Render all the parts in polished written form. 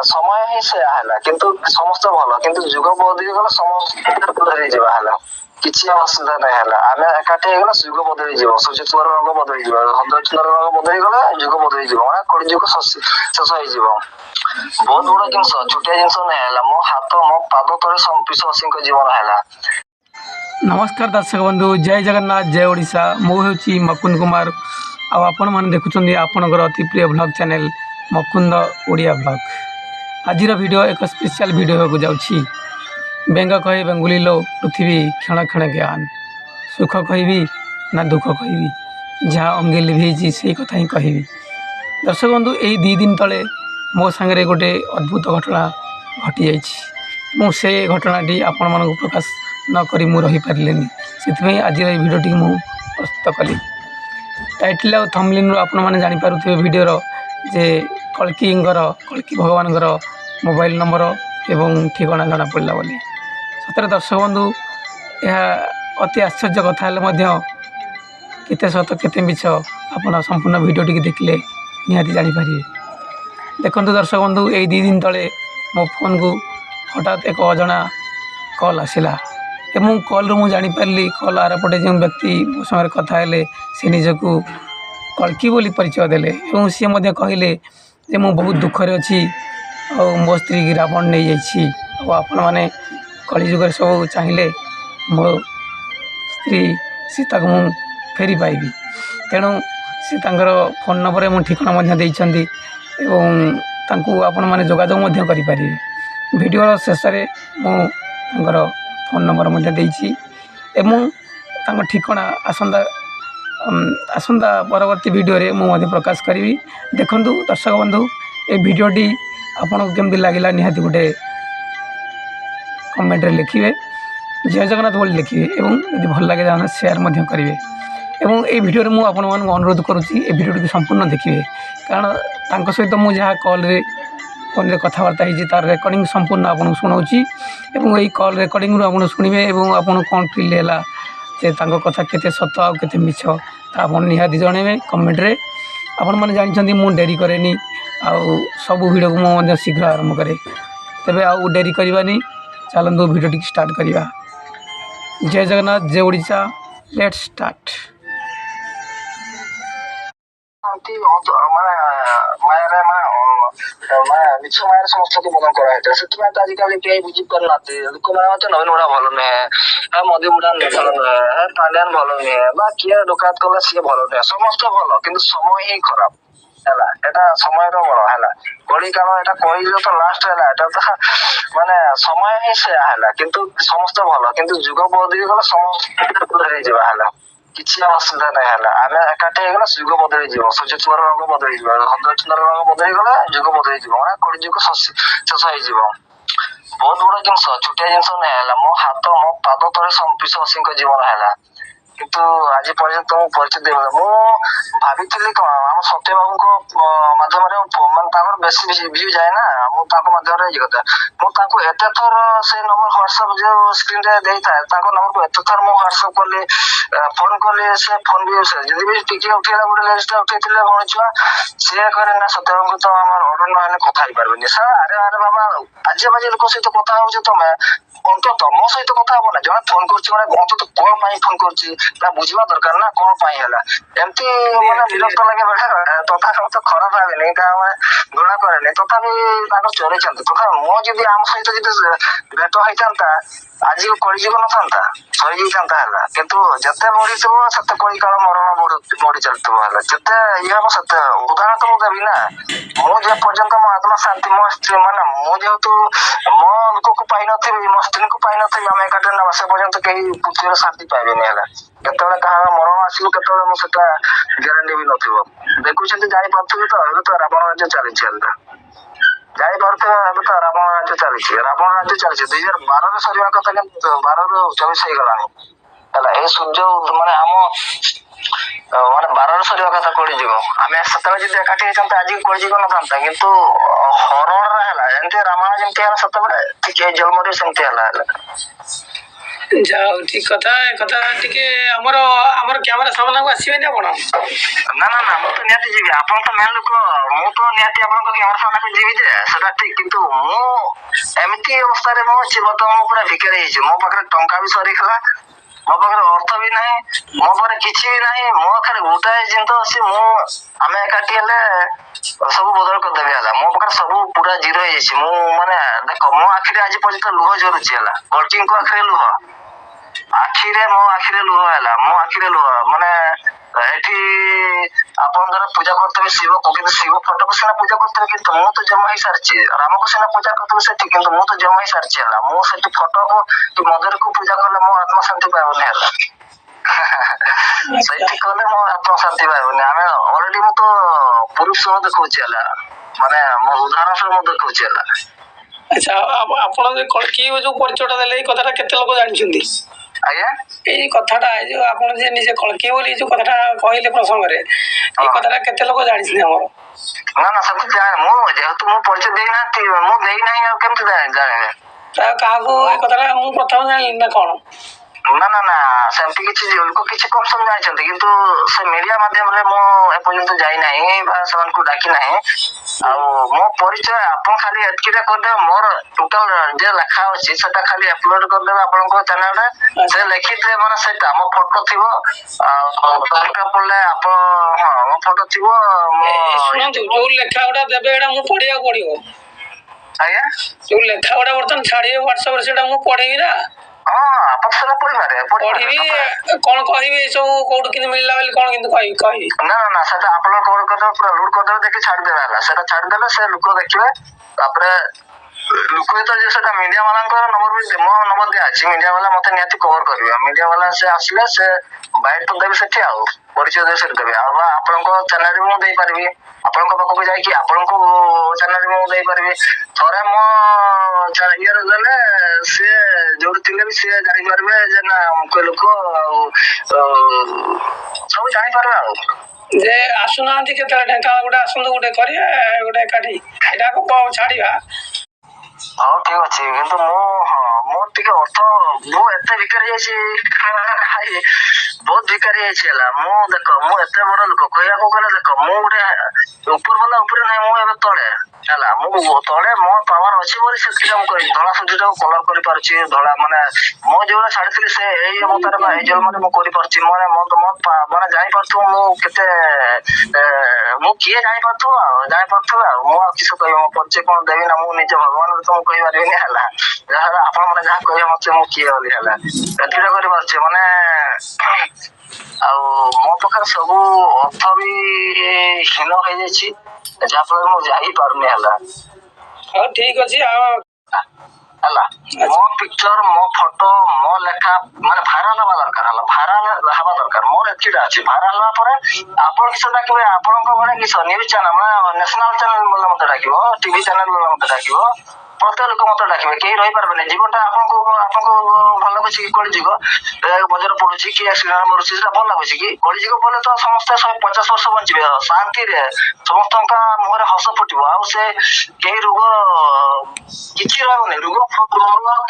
ସମୟ ହିଁ ସେୟା ହେଲା କିନ୍ତୁ ସମସ୍ତେ ଭଲ କିନ୍ତୁ ଯୁଗ ବଦଳି ଗଲେ ସମସ୍ତେ ବଦଳି ଯିବା ହେଲା କିଛି ଅସୁବିଧା ନାହିଁ ହେଲା ଆମେ ଏକାଠି ହେଇଗଲେ ଯୁଗ ବଦଳି ଯିବ ସୂର୍ଯ୍ୟଚନ୍ଦ୍ର ରଙ୍ଗ ବଦଳି ଯିବ ଚନ୍ଦ୍ର ରଙ୍ଗ ବଦଳି ଗଲେ ଯୁଗ ବଦଳି ଯିବ ମାନେ କଳି ଯୁଗ ଶେଷ ହେଇଯିବ। ବହୁତ ବଡ ଜିନିଷ ଛୋଟିଆ ଜିନିଷ ନାହିଁ ହେଲା ମୋ ହାତ ମୋ ପାଦ ତଳେ ବିଶ୍ୱବାସୀଙ୍କ ଜୀବନ ହେଲା। नमस्कार दर्शक बंधु जय जगन्नाथ जय ओडिशा मु हूँ मकुंद कुमार आपण मैंने देखुं आपणकर अति प्रिय blog channel Mukund Odia blog. आज वीडियो एक स्पेशल वीडियो हो जाऊँगी बेंग कहे बेंगुली लो पृथ्वी क्षण क्षण ज्ञान सुख कहबी ना दुख कहबी जहाँ अंगे लिभेजी से कथा ही कहबी। दर्शक बंधु यही 2 दिन तले मो सांगे गोटे अद्भुत घटना घटी जाइए से घटनाटी आपण मानक प्रकाश नक मु रही पारे से आज भिडियोटी मु प्रस्तुत कली। टाइटल और थंबनेल आपण मैंने जानीपे वीडियोर जे कल्की भगवान मोबाइल नंबर एवं ठिकाना जना पड़ा बोली सतरे दर्शक बंधु यह अति आश्चर्य कथा केते सत केते मिछ आपण संपूर्ण वीडियोटी देखिले निहाती जानीपारे। देखो दर्शक बंधु यही 2 दिन तले मो फोन को हठात एक अजना कॉल आसला एवं कॉल मुझे जानीपारी कॉल आरपटे जो व्यक्ति मो सागर कथा हेले से निजक कल्की बोली परिचय देले और सी कहले जे मु बहुत दुखरे अच्छी और मो स्त्री की रावण नहीं जाइए आपण मैंने कलिजुग सब चाहिए मो स्त्री सीता को मु फेरी पाइबी तेणु सी फोन नंबर मो ठिकाना देइछंती एवं आपण मैंने जोगाजोग करें। वीडियो शेष में मुझे फोन नंबर एवं ठिकाना आसंदा परवर्ती वीडियो रे मुझे प्रकाश करी। देखु दर्शक बंधु ये वीडियोटी आपन केमती लगे निहाती गोटे कमेंट रे लिखिए जय जगन्नाथ बोली लिखिए और यदि भल लगे शेयर करेंगे एवं ये वीडियो रे मुझे अनुरोध करुँची ये वीडियोटी संपूर्ण देखिए कारण तांको सहित मुझे जहाँ कॉल रे फोन रे कथबार्ता होती तार रेकर्डिंग संपूर्ण आपको शुणाऊँगी और यही कॉल रेकर्डिंग आप शुणवे और आपको कौन फिल है जे कथा केते सत आ केते मिछ आप निहाती जनइबे कमेंट रे। आपण मैंने जानते मु डेरी कैनि सब वीडियो को मुझे शीघ्र आरंभ करे तेरे आउ डेरी करवानी चलतु वीडियो स्टार्ट करवा। जय जगन्नाथ जय ओडिशा लेट्स स्टार्ट। मिछ मायर समस्त बदन कराई से आजिकल कहीं बुझी पारना लोक मैंने नवीन बुढ़ा भल नुहे मोदी बुढ़ा भल नुहे पांड्यान भल नुहे किए डकायत कला सी भल नुहे समस्त भल कि समय ही खराब है एटा समय बड़ है घड़ी काल एटा कह तो लास्ट है एटा तो माने समय ही से किंतु समस्त भल किंतु जुग बदली गला समस्त बदली जावा है କିଛି ଅସୁବିଧା ନାହିଁ ହେଲା ଆମେ ଏକାଠି ହେଇଗଲେ ଯୁଗ ବଦଳି ଯିବ ସୂର୍ଯ୍ୟଚନ୍ଦ୍ର ରଙ୍ଗ ବଦଳି ଯିବ ଚନ୍ଦ୍ର ରଙ୍ଗ ବଦଳି ଗଲେ ଯୁଗ ବଦଳି ଯିବ ମାନେ କଳି ଯୁଗ ଶେଷ ହେଇଯିବ। ବହୁତ ବଡ ଜିନିଷ ଛୋଟିଆ ଜିନିଷ ନାହିଁ ହେଲା ମୋ ହାତ ମୋ ପାଦ ତଳେ ବିଶ୍ୱବାସୀଙ୍କ ଜୀବନ ହେଲା କିନ୍ତୁ ଆଜି ପର୍ଯ୍ୟନ୍ତ ମୁଁ ପରିଚୟ ଦେଇ ମୁଁ ଭାବିଥିଲି କଣ ଆମ ସତ୍ୟ ବାବୁଙ୍କ ମାଧ୍ୟମରେ ମାନେ ତାଙ୍କର ବେଶୀ ଭିଉ ଯାଏ ନା ମୁଁ ତାଙ୍କ ମାଧ୍ୟମରେ ଇଏ କଥା ମୁଁ ତାଙ୍କୁ ଏତେ ଥର ସେ ନମ୍ବର ହ୍ୱାଟ୍ସଆପ ଯୋଉ ସ୍କ୍ରିନ ରେ ଦେଇଥାଏ ତାଙ୍କ ନମ୍ବରକୁ ଏତେ ଥର ମୁଁ ହ୍ୱାଟ୍ସଆପ କଲି फोन कले से फोन भी जदि भी टिके उठेला गोटे लेडीज उठेଥିଲେ भौणी छुआ से करे ना सत्यबाबू तो आमर ऑर्डर न हेले कथा ही पारबेनी सर अरे अरे बाबा आज बाजे लोक सहित कथा होछ तमे अंत मो सहित कथा हो ना जने फोन करछि माने अंत कोन पाई फोन करछि ना बुझिबा दरकार ना कोन पाई हला एमती माने विरक्त लागे बेटा तथा तो खराब भाबे नहीं का माने गुणा करे नहीं तथा भी ताको चोरे चंत तथा मो जदि आम सहित जदि भेट होइतांता आज कଳି जीवन था सही जाता है किंतु जते बढ़ी थो सत कଳି काल मरण बढ़ी चलते है जिते ये हम सत्य उदाहरण तो मुझे देवी ना मुझे पर्यंत मो आत्मा शांति मो स्त्री माने मुझे मो लोक को पाई नी मो स्त्री को पाई नी आम एकाटे ना से पर्यंत कहीं पृथ्वी शांति पाइबे केतवे कहा मरण आसो केतवे मुझे ग्यारंटी भी नथिबो देखुं जापारे तो रावण राज्य चली जापारे तो रावण राज्य चली रावण राज्य चली 2012 सरिया कथा 12 ରୁ 24 ହେଇଗଲାଣି सूर्य माने आम माने 12 सरिया कथा कोड़ी जीव आम सतबे जब एकाठी होता आज कोड़ी जीव नथा किंतु हरण है एमती रामायण जमती है सतबे ठीक जलमरी सेमती है ଯାହା ହଉ ଠିକ କଥା। ଏ କଥା ଟିକେ ଆମର ଆମର କ୍ୟାମେରା ସାମ୍ନାକୁ ଆସିବେନି ଆପଣ? ନା ନା ନା ମୁଁ ତ ନିହାତି ଯିବି। ଆପଣ ତ ମେନ୍ ଲୋକ, ମୁଁ ତ ନିହାତି ଆପଣଙ୍କ କ୍ୟାମେରା ସାମ୍ନାକୁ ଯିବି ଯେ, ସେଟା ଠିକ। କିନ୍ତୁ ମୁଁ ଏମିତି ଅବସ୍ଥାରେ ମୁଁ ଅଛି, ବର୍ତ୍ତମାନ ମୁଁ ପୁରା ଭିକାରୀ ହେଇଛି। ମୋ ପାଖରେ ଟଙ୍କା ବି ସରିଗଲା, ମୋ ପାଖରେ ଅର୍ଥ ବି ନାହିଁ, ମୋ ପାଖରେ କିଛି ବି ନାହିଁ। ମୋ ପାଖରେ ଗୋଟାଏ ଜିନିଷ ଅଛି, ଆମେ ଏକାଠି ହେଲେ ସବୁ ବଦଳ କରିଦେବି ହେଲା। ମୋ ପାଖରେ ସବୁ ପୁରା ଜିରୋ ହେଇଯାଇଛି। ମୁଁ ମାନେ ଦେଖ, ମୋ ଆଖିରେ ଆଜି ପର୍ଯ୍ୟନ୍ତ ଲୁହ ଝରୁଛି ହେଲା। ଗର୍ଜିଙ୍କ ଆଖିରେ ଲୁହ, ମୋ ଆଖିରେ ଲୁହ ହେଲା। ମୋ ଆଖିରେ ଲୁହ ମାନେ ଏଠି ଆପଣ ଧର ପୂଜା କରୁଥିବେ ଶିବକୁ, କିନ୍ତୁ ଶିବ ଫଟୋକୁ ସିନା ପୂଜା କରୁଥିବେ, କିନ୍ତୁ ମୁଁ ତ ଜମା ହେଇସାରିଛି। ରାମକୁ ସିନା ପୂଜା କରୁଥିବେ ସେଠି, କିନ୍ତୁ ମୁଁ ତ ଜମା ହେଇସାରିଛି ହେଲା। ମୁଁ ସେଠି ଫଟୋକୁ କି ମନ୍ଦିରକୁ ପୂଜା କଲେ ମୋ ଆତ୍ମା ଶାନ୍ତି ପାଇବନି ହେଲା। ସେଇଠି କଲେ ମୋ ଆତ୍ମା ଶାନ୍ତି ପାଇବନି। ଆମେ ଅଲରେଡି ମୁଁ ତ ପୁରୁଷ ଦେଖଉଛି ହେଲା, ମାନେ ମୋ ଉଦାହରଣ ସବୁ ମୁଁ ଦେଖଉଛି ହେଲା। ଆଚ୍ଛା, ଆପଣ କଳ୍କି ଯୋଉ ପରିଚୟଟା ଦେଲେ, ଏଇ କଥାଟା କେତେ ଲୋକ ଜାଣିଛନ୍ତି? ଆଜ୍ଞା, ଏଇ କଥାଟା, ଏଇ ଯୋଉ ଆପଣ ଯେ ନିଜେ କଳ୍କି ବୋଲି ଯୋଉ କଥାଟା କହିଲେ ପ୍ରସଙ୍ଗରେ, ଏଇ କଥାଟା କେତେ ଲୋକ ଜାଣିଛନ୍ତି ଆମର? ନା ନା ସେମିତି ମୁଁ ଯେହେତୁ ମୁଁ ପରିଚୟ ଦେଇନାହାନ୍ତି, ମୁଁ ଦେଇନାହିଁ, ଆଉ କେମିତି ଜାଣିବେ? ପ୍ରାୟ କାହାକୁ ଏ କଥାଟା ମୁଁ ପ୍ରଥମେ ଜାଣିଲି ନା କଣ? ନା ନା ନା ସେମିତି କିଛି ଲୋକ କିଛି କମ୍ ଜାଣିଛନ୍ତି, କିନ୍ତୁ ସେ ମିଡିଆ ମାଧ୍ୟମରେ ମୁଁ ଏପର୍ଯ୍ୟନ୍ତ ଯାଇନାହିଁ ବା ସେମାନଙ୍କୁ ଡାକି ନାହିଁ। ଆଉ ମୋ ପରିଚୟ ଆପଣ ଖାଲି ଏତିକିଟା କରିଦେବେ, ମୋର ଟୋଟାଲ ଯେ ଲେଖା ଅଛି ସେଟା ଖାଲି ଅପଲୋଡ କରିଦେବେ ଆପଣଙ୍କ ଚ୍ୟାନେଲରେ। ସେ ଲେଖିଥିବେ ମାନେ ସେଇଟା ମୋ ଫଟୋ ଥିବ, ଆଉ ଦରକାର ପଡ଼ିଲେ ଆପଣ, ହଁ ମୋ ଫଟୋ ଥିବ। ଶୁଣନ୍ତୁ, ଯୋଉ ଲେଖା ଗୁଡା ଦେବେ ଏଇଟା ମୁଁ ପଢିବାକୁ ପଡିବ? ଆଜ୍ଞା, ଯୋଉ ଲେଖା ଗୁଡା ବର୍ତ୍ତମାନ ଛାଡିବେ ହ୍ୱାଟ୍ସଆପରେ, ସେଇଟା ମୁଁ ପଢିବି ନା? ହଁ ଆପଣ ସେଟା ପଢିବି। କଣ କହିବି? ସବୁ କୋଉଠୁ କେମିତି ମିଳିଲା ବୋଲି କଣ କିନ୍ତୁ କହିବି? ନା ନା ସେଟା ଆପଣ କଣ କରିଦେବେ, ପୁରା ଲୋଡ କରିଦେବେ, ଦେଖି ଛାଡିଦେବେ ହେଲା। ସେଟା ଛାଡିଦେଲେ ସେ ଲୋକ ଦେଖିବେ। ତାପରେ ଲୋକ ଯେତେବେଳେ ସେଟା ମିଡିଆ ବାଲାଙ୍କର ନମ୍ବର ବି ମୋ ନମ୍ବର ଦିଆଅଛି, ମିଡିଆ ବାଲା ମତେ ନିହାତି କଭର କରିବେ। ମିଡିଆ ବାଲା ସେ ଆସିଲେ ସେ ବାଇଟ ତ ଦେବେ ସେଠି, ଆଉ ପରିଚୟ ଦେବେ ସେଠି ଦେବେ। ଆଉ ଆପଣଙ୍କ ଚ୍ୟାନେଲରେ ମୁଁ ଦେଇପାରିବି, ଆପଣଙ୍କ ପାଖକୁ ଯାଇକି ଆପଣଙ୍କ ଚ୍ୟାନେଲରେ ମୁଁ ଦେଇପାରିବି। ଥରେ ମୋ ଇଏରେ ଦେଲେ ସିଏ ଯୋଉଠି ଥିଲେ ବି ସିଏ ଜାଣିପାରିବେ ଯେ ନା ଅମୁକ ଲୋକ, ଆଉ ସବୁ ଜାଣିପାରିବେ ଆଉ। ଯେ ଆସୁନାହାନ୍ତି କେତେବେଳେ ଢେଙ୍କାନାଳ ଗୋଟେ ଆସନ୍ତୁ, ଗୋଟେ କରିବା ଗୋଟେ ଏକାଠି, ଏଟାକୁ ଛାଡିବା। ହଉ ଠିକ ଅଛି, କିନ୍ତୁ ମୋର ଟିକେ ଅର୍ଥ, ମୁଁ ଏତେ ଭିକାରୀ ଯାଇଛି, ବହୁତ ଭିକାରୀ ଯାଇଛି ହେଲା। ମୁଁ ଦେଖ, ମୁଁ ଏତେ ବଡ ଲୋକ କହିବାକୁ ଗଲେ, ଦେଖ ମୁଁ ଗୋଟେ ଉପର ବାଲା ଉପରେ ନାହିଁ, ମୁଁ ଏବେ ତଳେ ହେଲା। ମୁଁ ତଳେ ମୋ ପାୱାର ଅଛି ବୋଲି ସେତିକି ମୁଁ କରିଛି। ଧଳା ସୁଜିଟାକୁ କଲର କରିପାରୁଛି, ଧଳା ମାନେ ମୁଁ ଯୋଉଟା ଛାଡିଥିଲି ସେ ଏଇ ଅବତାରେ ବା ଏଇ ଜନ୍ମରେ ମୁଁ କରିପାରୁଛି। ମାନେ ମାନେ ଜାଣିପାରୁଥିବ ମୁଁ କେତେ, ମୁଁ କିଏ ଜାଣିପାରୁଥିବ ଆଉ ମୁଁ ଆଉ କିଛି କହିବି, ମୋ ପରିଚୟ କଣ ଦେବି ନା, ମୁଁ ନିଜ ଭଗବାନ ତ ମୁଁ କହିପାରିବିନି ହେଲା। ଯାହା ଆପଣ ମାନେ ଯାହା କହିବେ ମତେ, ମୁଁ କିଏ ବୋଲି ହେଲା, ଏତିକି କରିପାରୁଛି ମାନେ। ଆଉ ମୋ ପାଖରେ ସବୁ ଅର୍ଥ ବି ହୀନ ହେଇଯାଇଛି, ଯାହାଫଳରେ ମୁଁ ଯାଇପାରୁନି ହେଲା। ହଉ ଠିକ ଅଛି। ଆଉ ହେଲା, ମୋ ପିକ୍ଚର, ମୋ ଫଟୋ, ମୋ ଲେଖା ମାନେ ଭାଇରାଲ ହବା ଦରକାର ହେଲା। ଭାଇରାଲ ହବା ଦରକାର, ମୋର ଏତିକିଟା ଅଛି। ଭାଇରାଲ ହେଲା ପରେ ଆପଣ କିଛି ଡାକିବେ, ଆପଣଙ୍କ ଭଳି କିଛି ନ୍ୟୁଜ ଚ୍ୟାନେଲ ମାନେ ନ୍ୟାସନାଲ ଚ୍ୟାନେଲ ବୋଲେ ମତେ ଡାକିବ, ଟିଭି ଚ୍ୟାନେଲ ବୋଲେ ମତେ ଡାକିବ, ପ୍ରତ୍ୟେକ ଲୋକ ମତେ ଡାକିବେ। କେହି ରହିପାରିବେନି। ଜୀବନଟା ଆପଣଙ୍କୁ ଭଲ ଲାଗୁଛି କି କଳିଯୁଗ ବଜାର ପଡୁଛି କି ଆକ୍ସିଡେଣ୍ଟ ମରୁଛି, ସେଟା ଭଲ ଲାଗୁଛି କି? କଳିଯୁଗ ପଡିଲେ ତ ସମସ୍ତେ 150 ବର୍ଷ ବଞ୍ଚିବେ ଶାନ୍ତିରେ, ସମସ୍ତଙ୍କ ମୁହଁରେ ହସ ଫୁଟିବ, ଆଉ ସେ କେହି ରୋଗ କିଛି ରହିବନି, ରୋଗ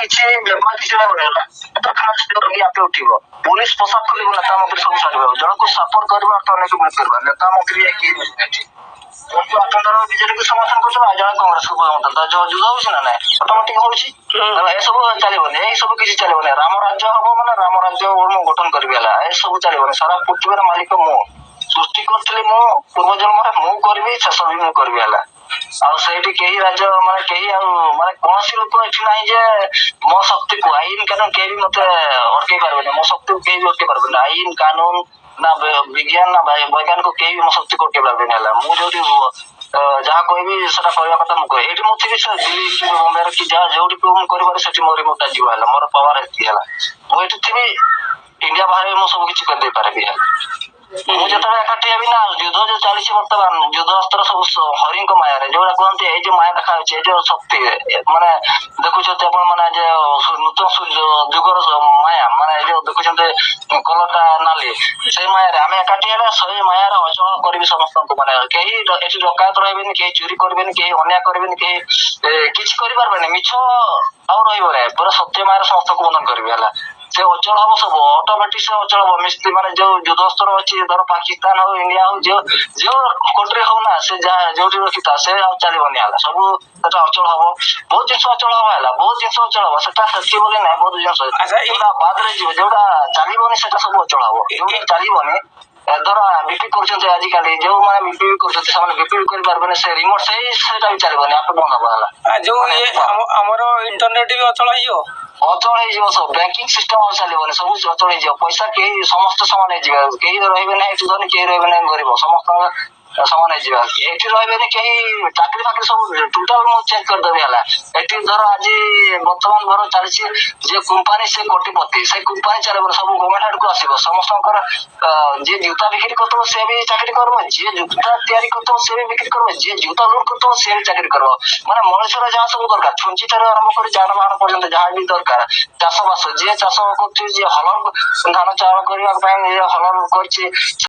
କିଛି ବେମାର କିଛି ରହିବନି ହେଲା। ରୋଗୀ ଆପେ ଉଠିବ, ପୋଲିସ ପୋଷାକ ଖୋଲିବ, ନେତା ମନ୍ତ୍ରୀ ସବୁ ଛାଡିବ। ଜଣକୁ ସପୋର୍ଟ କରିବ, ତ ଅନେକ ମିଳି କରିବା। ନେତା ମନ୍ତ୍ରୀ ଏଠି ଆପଣ ବିଜେଡିକୁ ସମର୍ଥନ କରୁଛନ୍ତି, ଆଉ ଜଣେ କଂଗ୍ରେସକୁ ଯୁଦ୍ଧ ହଉଛି ନା ନାଇଁ? ଅଟୋମେଟିକ ହଉଛି। ଏସବୁ ଚାଲିବନି, ଏସବୁ କିଛି ଚାଲିବନି। ରାମ ରାଜ୍ୟ ହବ ମାନେ ରାମ ରାଜ୍ୟ ମୁଁ ଗଠନ କରିବି ହେଲା। ଏସବୁ ଚାଲିବନି। ସାରା ପୃଥିବୀର ମାଲିକ ମୁଁ, ସୃଷ୍ଟି କରିଥିଲି ମୁଁ, ପୂର୍ବ ଜନ୍ମରେ ମୁଁ କରିବି, ଶେଷ ବି ମୁଁ କରିବି ହେଲା। ଆଉ ସେଇଠି କେହି ରାଜ୍ୟ ମାନେ କେହି ଆଉ ମାନେ କୌଣସି ଲୋକ ଏଠି ନାହିଁ ଯେ ମୋ ଶକ୍ତିକୁ, ଆଇନ କାନୁନ କେହି ବି ମତେ ଅଟକେଇ ପାରିବେନି। ମୋ ଶକ୍ତିକୁ କେହି ବି ଅଟକେଇ ପାରିବେନି। ଆଇନ କାନୁନ ନା ବିଜ୍ଞାନ ନା ବୈଜ୍ଞାନିକ କେହି ବି ମୋ ଶକ୍ତିକୁ ଅଟକେଇ ପାରିବେନି ହେଲା। ମୁଁ ଯୋଉଠି ଯାହା କହିବି ସେଟା କରିବା କଥା ମୁଁ କହିବି। ଏଇଠି ମୁଁ ଥିବି ଦିଲ୍ଲୀ କି ବମ୍ବେରେ କି ଯାହା ଯୋଉଠି ମୁଁ କରିପାରେ ସେଠି ମୋ ରିମୋଟ ଯିବ ହେଲା। ମୋର ପାୱାର ଏତିକି ହେଲା। ମୁଁ ଏଠି ଥିବି, ଇଣ୍ଡିଆ ବାହାରେ ମୁଁ ସବୁ କିଛି କରିଦେଇ ପାରିବି ହେଲା। ମୁଁ ଯେତେବେଳେ ଏକାଠି ହେବି ନା, ଯୁଦ୍ଧ ଯୋଉ ଚାଲିଛି ବର୍ତ୍ତମାନ, ଯୁଦ୍ଧ ଅସ୍ତ୍ର ସବୁ ହରିଙ୍କ ମାୟାରେ, ଯୋଉଟା କୁହନ୍ତି ଏଇ ଯୋଉ ମାୟା ଦେଖାଯାଉଛି, ଏଇ ଯୋଉ ଶକ୍ତି ମାନେ ଦେଖୁଛନ୍ତି ଆପଣ ମାନେ ଯେ ନୂତନ ଯୁଗର ମାୟା, ମାନେ ଏଇ ଯୋଉ ଦେଖୁଛନ୍ତି କଲରଟା ନାଲି, ସେଇ ମାୟାରେ ଆମେ ଏକାଠି ହେଲେ ସେଇ ମାୟାରେ ଅଚଳ କରିବି ସମସ୍ତଙ୍କୁ। ମାନେ କେହି ଏଠି ଡକାୟତ ରହିବେନି, କେହି ଚୋରି କରିବେନି, କେହି ଅନ୍ୟାୟ କରିବେନି, କେହି କିଛି କରିପାରିବେନି। ମିଛ ଆଉ ରହିବ ନାହିଁ, ପୁରା ସତ୍ୟ ମାୟାରେ ସମସ୍ତଙ୍କୁ ବନ୍ଧନ କରିବି ହେଲା। ସେ ଅଚଳ ହବ ସବୁ ଅଟୋମେଟିକ ସେ ଅଚଳ ହବ ମିସ୍ତ୍ରୀ ମାନେ ଯୋଉ ଯୁଦ୍ଧସ୍ତର ଅଛି ଧର ପାକିସ୍ତାନ ହଉ ଇଣ୍ଡିଆ ହଉ ଯୋଉ କଣ୍ଟ୍ରି ହଉ ନା ସେ ଯାହା ଯୋଉଠି ରଖିଥା ସେ ଆଉ ଚାଲିବନି ହେଲା ସବୁ ସେଟା ଅଚଳ ହବ ବହୁତ ଜିନିଷ ଅଚଳ ହବ ହେଲା ବହୁତ ଜିନିଷ ଅଚଳ ହବ ସେଟା ସେତିକି ବୋଲି ନାହିଁ ବହୁତ ଜିନିଷ ଯୋଉଟା ବାଦରେ ଯିବ ଯୋଉଟା ଚାଲିବନି ସେଟା ସବୁ ଅଚଳ ହବ ଯୋଉଟା ଚାଲିବନି ଧର ବିକ୍ରି କରୁଛନ୍ତି ଆଜିକାଲି ଯୋଉମାନେ ବିକ୍ରି କରୁଛନ୍ତି ସେମାନେ ବିକ୍ରି କରିପାରିବେନି ସେ ରିମୋଟ ସେଇଟା ବି ଚାଲିବନି ଆପେ ବନ୍ଦ ହବ ହେଲା ଯୋଉ ଆମର ଇଣ୍ଟରନେଟ ବି ଅଚଳ ହେଇଯିବ ଅଚଳ ହେଇଯିବ ସବୁ ବ୍ୟାଙ୍କିଂ ସିଷ୍ଟମ ଆଉ ଚାଲିବନି ସବୁ ଅଚଳ ହେଇଯିବ ପଇସା କେହି ସମସ୍ତେ ସମାନ ହେଇଯିବେ କେହି ରହିବେ ନାହିଁ ଏଠି ଧନୀ କେହି ରହିବେ ନାହିଁ ଗରିବ ସମସ୍ତଙ୍କ ସମାନ ହେଇଯିବ ଏଠି ରହିବେନି କେହି ଚାକିରି ଫାକିରି ସବୁ ଟୋଟାଲ ମୁଁ ଚେକ୍ କରିଦେବି ହେଲା ଏଠି ଧର ଆଜି ବର୍ତ୍ତମାନ ଧର ଚାଲିଛି ଯେ କମ୍ପାନୀ ସେ କୋଟିପତି ସେ କମ୍ପାନୀ ଚାଲିବନି ସବୁ ଗଭର୍ଣ୍ଣମେଣ୍ଟ ଆଡକୁ ଆସିବ ସମସ୍ତଙ୍କର ଯିଏ ଜୁତା ବିକ୍ରି କରୁଥିବ ସେ ବି ଚାକିରି କରିବ ଯିଏ ଜୁତା ତିଆରି କରୁଥିବ ସେ ବି ବିକ୍ରି କରିବ ଯିଏ ଜୁତା ଲୁଟ କରୁଥିବ ସେ ବି ଚାକିରି କରିବ ମାନେ ମଣିଷର ଯାହା ସବୁ ଦରକାର ଛୁଞ୍ଚି ଠାରୁ ଆରମ୍ଭ କରି ଯାନବାହନ ପର୍ଯ୍ୟନ୍ତ ଯାହା ବି ଦରକାର ଚାଷ ବାସ ଯିଏ ଚାଷ କରୁଛି ଯିଏ ହଳ ଧାନ ଚାଉଳ କରିବା ପାଇଁ ଯିଏ ହଳ କରିଛି